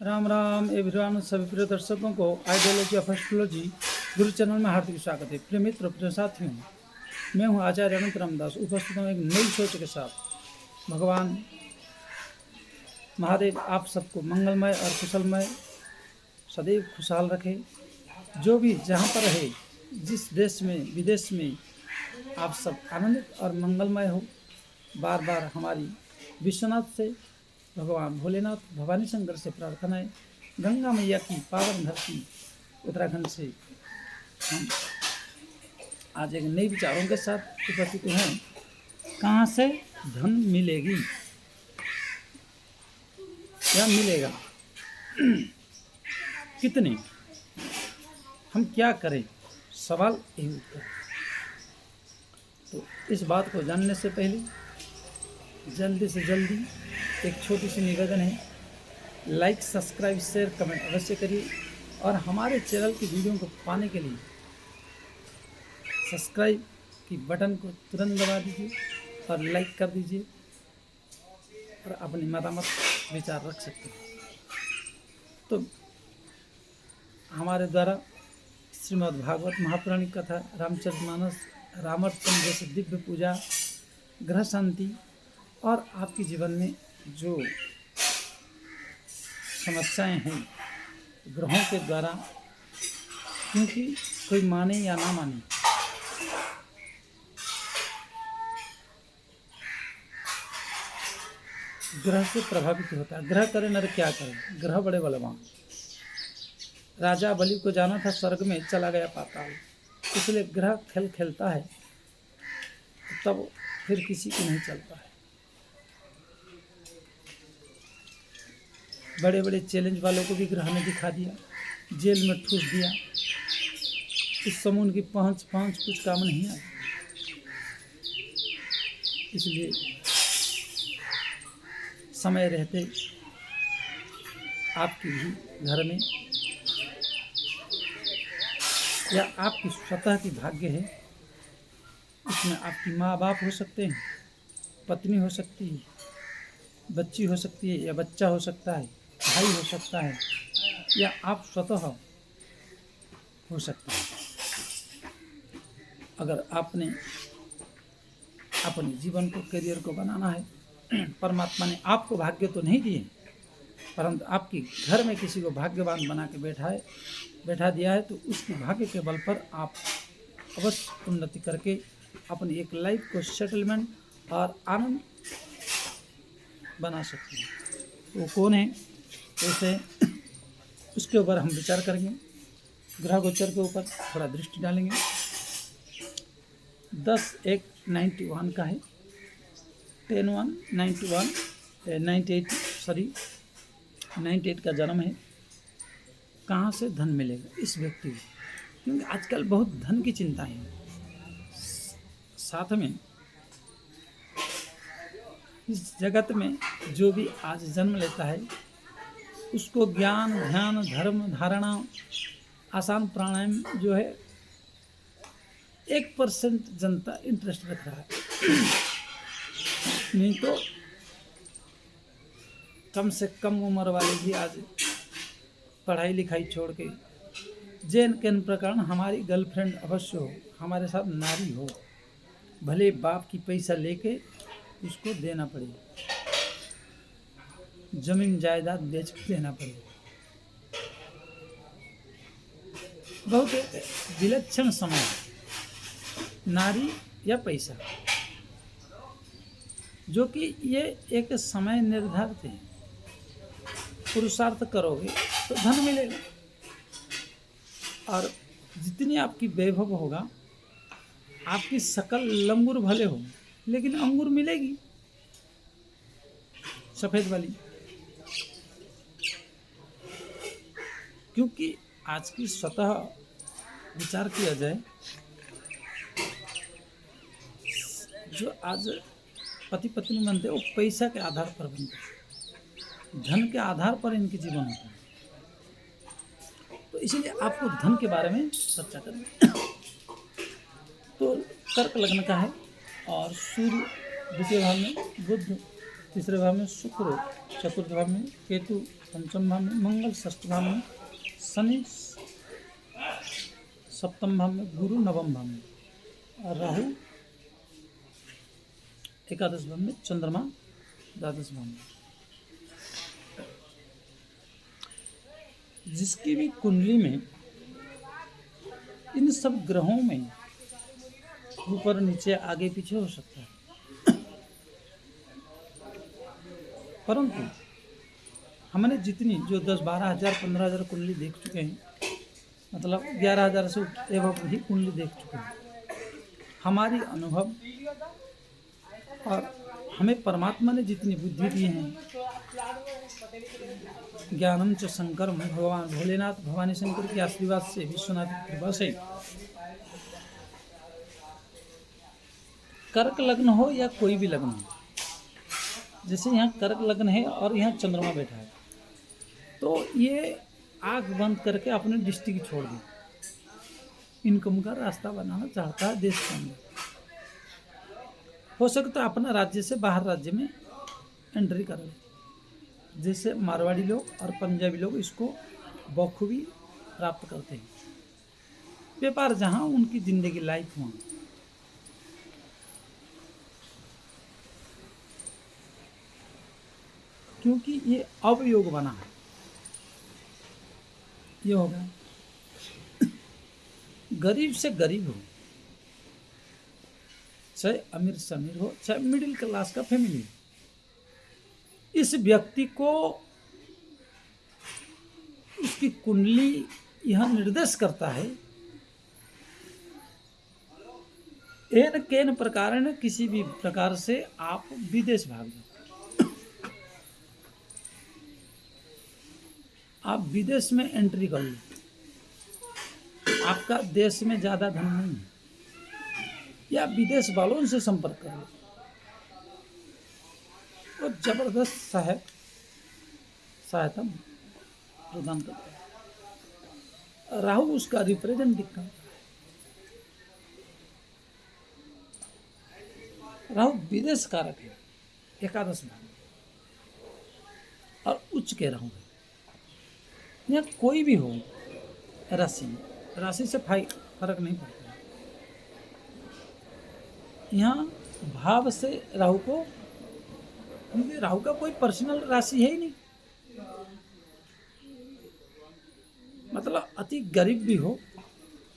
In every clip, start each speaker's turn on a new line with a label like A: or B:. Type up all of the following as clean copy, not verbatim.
A: Ram Ram everyone, सभी प्रिय दर्शकों को ideology of astrology Guru channel में हार्दिक स्वागत है। प्रिय मित्र, प्रिय साथियों, मैं हूं आचार्य अनंत रामदास, उपस्थित हूं एक नई सोच के साथ। भगवान महादेव आप सबको मंगलमय और कुशलमय सदैव खुशहाल रखे। जो भी जहां पर रहे, जिस देश में विदेश में, आप सब आनंदित और मंगलमय हो। बार बार हमारी विश्वनाथ से, भगवान भोलेनाथ, भवानी शंकर से प्रार्थना है। गंगा मैया की पावन धरती उत्तराखंड से हम आज एक नई विचारों के साथ उपस्थित हैं। कहाँ से धन मिलेगी या मिलेगा, कितने, हम क्या करें, सवाल यही उठता है। तो इस बात को जानने से पहले जल्दी से जल्दी एक छोटी सी निवेदन है, लाइक, सब्सक्राइब, शेयर, कमेंट अवश्य करिए। और हमारे चैनल की वीडियो को पाने के लिए सब्सक्राइब की बटन को तुरंत दबा दीजिए और लाइक कर दीजिए और अपनी मतामत विचार रख सकते हैं। तो हमारे द्वारा श्रीमद् भागवत महापुराणिक कथा, रामचरितमानस, रामार्चन जैसे दिव्य पूजा, ग्रह शांति और आपके जीवन में जो समस्याएं हैं ग्रहों के द्वारा, क्योंकि कोई माने या ना माने, ग्रह से प्रभावित होता है। ग्रह करे नर क्या करे, ग्रह बड़े बलवान। राजा बलि को जाना था स्वर्ग में, चला गया पाताल। इसलिए ग्रह खेल खेलता है तब फिर किसी को नहीं चलता है। बड़े बड़े चैलेंज वालों को भी ग्रह ने दिखा दिया, जेल में ठूस दिया। इस समूह की पहुंच कुछ काम नहीं आई। इसलिए समय रहते आपके भी घर में या आपकी स्वतः की भाग्य है, इसमें आपकी माँ बाप हो सकते हैं, पत्नी हो सकती है, बच्ची हो सकती है या बच्चा हो सकता है, भाई हो सकता है या आप स्वतः हो सकता है। अगर आपने अपने जीवन को, करियर को बनाना है, परमात्मा ने आपको भाग्य तो नहीं दिए, परंतु आपके घर में किसी को भाग्यवान बना के बैठा दिया है। तो उसकी भाग्य के बल पर आप अवश्य उन्नति करके अपनी एक लाइफ को सेटलमेंट और आनंद बना सकते हैं। वो कौन है, वैसे उसके ऊपर हम विचार करेंगे। ग्रह गोचर के ऊपर थोड़ा दृष्टि डालेंगे। 10/1/91 का है, 98 का जन्म है। कहाँ से धन मिलेगा इस व्यक्ति को, क्योंकि आजकल बहुत धन की चिंता है। साथ में इस जगत में जो भी आज जन्म लेता है उसको ज्ञान, ध्यान, धर्म, धारणा, आसान प्राणायाम जो है 1% जनता इंटरेस्ट रख रहा है। नहीं तो कम से कम उम्र वाले भी आज पढ़ाई लिखाई छोड़ के जैन के प्रकार हमारी गर्लफ्रेंड अवश्य हो, हमारे साथ नारी हो, भले बाप की पैसा लेके उसको देना पड़े, जमीन जायदाद बेच के देना पड़े। बहुत विलक्षण समय, नारी या पैसा, जो कि ये एक समय निर्धारित है। पुरुषार्थ करोगे तो धन मिलेगा, और जितनी आपकी वैभव होगा, आपकी शकल लंगूर भले हो लेकिन अंगूर मिलेगी, सफेद वाली। क्योंकि आज की स्वतः विचार किया जाए, जो आज पति पत्नी बनते वो पैसा के आधार पर बनते हैं, धन के आधार पर इनके जीवन होता है। तो इसीलिए आपको धन के बारे में चर्चा करें। तो कर्क लग्न का है और सूर्य द्वितीय भाव में, बुध तीसरे भाव में, शुक्र चतुर्थ भाव में, केतु पंचम भाव में मंगल, षष्ठ भाव में शनि, सप्तम भाव में गुरु, नवम भाव में और राहु, एकादश भाव में चंद्रमा, द्वादश भाव में। जिसकी भी कुंडली में इन सब ग्रहों में ऊपर नीचे आगे पीछे हो सकता है, परंतु हमने जितनी जो 10-12 हज़ार 15,000 कुंडली देख चुके हैं, मतलब 11,000 से एवं ही कुंडली देख चुके हैं, हमारी अनुभव और हमें परमात्मा ने जितनी बुद्धि दी है, ज्ञानम च शंकर भगवान भोलेनाथ भवानी शंकर के आशीर्वाद से, विश्वनाथ की कृपा से, कर्क लग्न हो या कोई भी लग्न हो, जैसे यहाँ कर्क लग्न है और यहाँ चंद्रमा बैठा है, तो ये आँख बंद करके अपने डिस्ट्रिक्ट छोड़ दी, इनकम का रास्ता बनाना चाहता है देश के अंदर, हो सकता है अपना राज्य से बाहर राज्य में एंट्री कर ले, जैसे मारवाड़ी लोग और पंजाबी लोग इसको बखूबी प्राप्त करते हैं। व्यापार जहाँ उनकी जिंदगी लाइफ वहाँ, क्योंकि ये अवयोग बना है, ये होगा गरीब से गरीब हो, चाहे अमीर से अमीर हो, चाहे मिडिल क्लास का फैमिली हो, इस व्यक्ति को उसकी कुंडली यह निर्देश करता है, एन केन प्रकार ने किसी भी प्रकार से आप विदेश भाग जाओ, आप विदेश में एंट्री कर लो, आपका देश में ज़्यादा धन नहीं है, या विदेश वालों से संपर्क कर लो, और जबरदस्त सहायता प्रदान करता है। राहु उसका रिप्रेजेंटिव का, राहु विदेश कारक है, एकादश भाव और उच्च के राहु है। यहाँ कोई भी हो राशि में, राशि से फर्क नहीं पड़ता है, यहाँ भाव से राहु को, क्योंकि राहु का कोई पर्सनल राशि है ही नहीं, मतलब अति गरीब भी हो,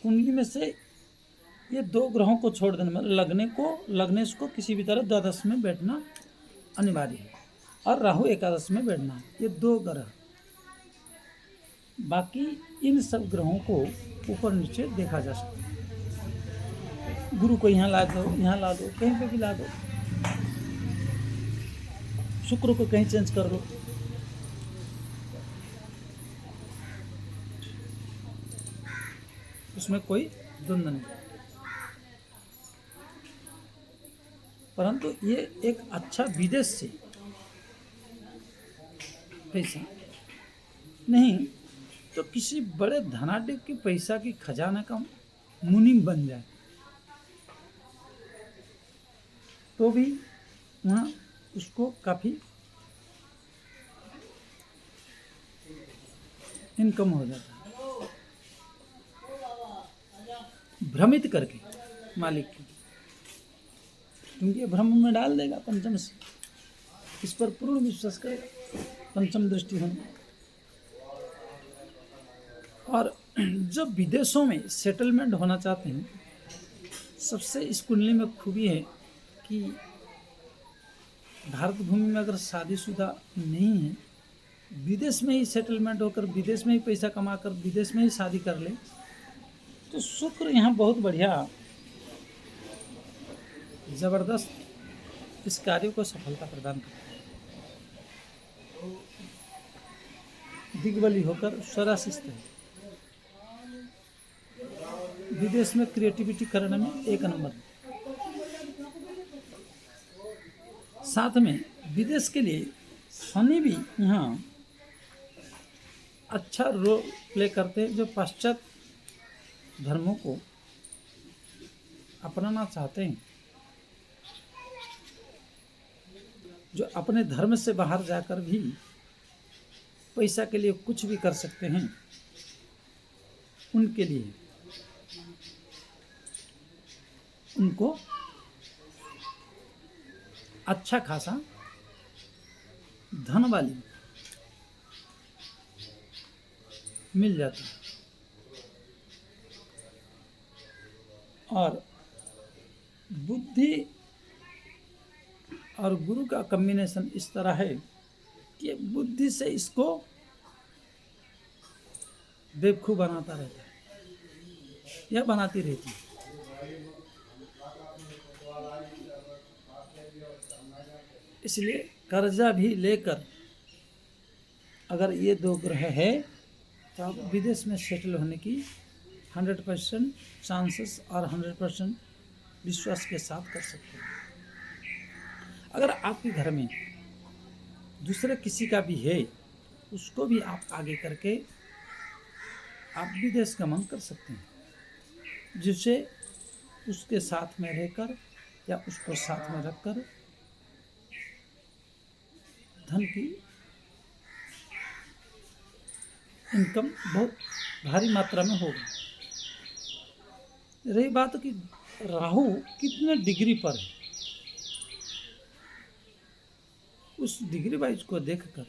A: कुंडली में से ये दो ग्रहों को छोड़ देने, मतलब लगने को किसी भी तरह द्वादश में बैठना अनिवार्य है, और राहु एकादश में बैठना है, ये दो ग्रह, बाकी इन सब ग्रहों को ऊपर नीचे देखा जा सकता है। गुरु को यहाँ ला दो, यहाँ ला दो, कहीं पे भी ला दो, शुक्र को कहीं चेंज कर लो, उसमें कोई द्वंद्व नहीं, परंतु ये एक अच्छा विदेश से पैसा नहीं तो किसी बड़े धनाढ्य के पैसा की खजाना का मुनीम बन जाए तो भी वहाँ उसको काफ़ी इनकम हो जाता है, भ्रमित करके मालिक की, क्योंकि भ्रम में डाल देगा पंचम से, इस पर पूर्ण विश्वास करेगा, पंचम दृष्टि होने। और जो विदेशों में सेटलमेंट होना चाहते हैं, सबसे इस कुंडली में खूबी है कि भारत भूमि में अगर शादीशुदा नहीं है, विदेश में ही सेटलमेंट होकर, विदेश में ही पैसा कमाकर, विदेश में ही शादी कर ले, तो शुक्र यहाँ बहुत बढ़िया जबरदस्त इस कार्य को सफलता प्रदान करता है, दिग्बली होकर स्वराशिस्त है, विदेश में क्रिएटिविटी करने में एक नंबर है। साथ में विदेश के लिए शनि भी यहाँ अच्छा रोल प्ले करते हैं, जो पाश्चात्य धर्मों को अपनाना चाहते हैं, जो अपने धर्म से बाहर जाकर भी पैसा के लिए कुछ भी कर सकते हैं, उनके लिए उनको अच्छा खासा धन वाली मिल जाता है। और बुद्धि और गुरु का कॉम्बिनेशन इस तरह है कि बुद्धि से इसको बेवकूफ़ बनाता रहता है या बनाती रहती है। इसलिए कर्जा भी लेकर अगर ये दो ग्रह है तो आप विदेश में सेटल होने की 100% चांसेस और 100% विश्वास के साथ कर सकते हैं। अगर आपके घर में दूसरे किसी का भी है, उसको भी आप आगे करके आप विदेश गमन कर सकते हैं, जिससे उसके साथ में रहकर या उसको साथ में रखकर धन की इनकम बहुत भारी मात्रा में होगी। रही बात कि राहु कितने डिग्री पर है, उस डिग्री वाइज को देखकर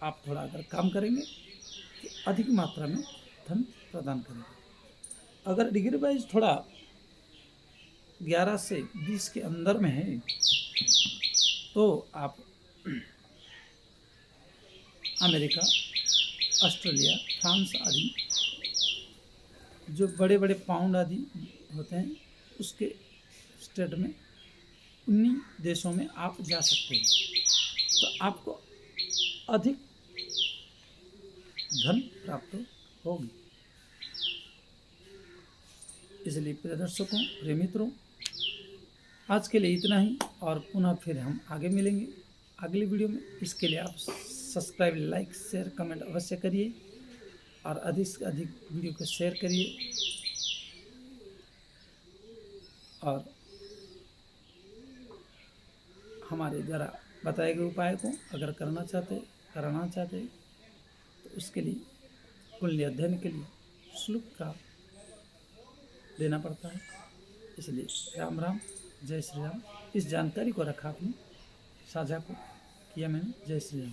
A: आप थोड़ा अगर काम करेंगे तो अधिक मात्रा में धन प्रदान करेंगे। अगर डिग्री वाइज थोड़ा 11 से 20 के अंदर में है तो आप अमेरिका, ऑस्ट्रेलिया, फ्रांस आदि जो बड़े बड़े पाउंड आदि होते हैं उसके स्टेट में, उन्हीं देशों में आप जा सकते हैं, तो आपको अधिक धन प्राप्त होगी। इसलिए प्रिय दर्शकों, प्रिय मित्रों, आज के लिए इतना ही और पुनः फिर हम आगे मिलेंगे अगली वीडियो में। इसके लिए आप सब्सक्राइब, लाइक, शेयर, कमेंट अवश्य करिए और अधिक से अधिक वीडियो को शेयर करिए। और हमारे द्वारा बताए गए उपाय को अगर कराना चाहते तो उसके लिए कुंडली अध्ययन के लिए शुल्क का देना पड़ता है। इसलिए राम राम, जय श्री राम। इस जानकारी को रखा आपने, साझा को किया मैंने। जय श्री राम।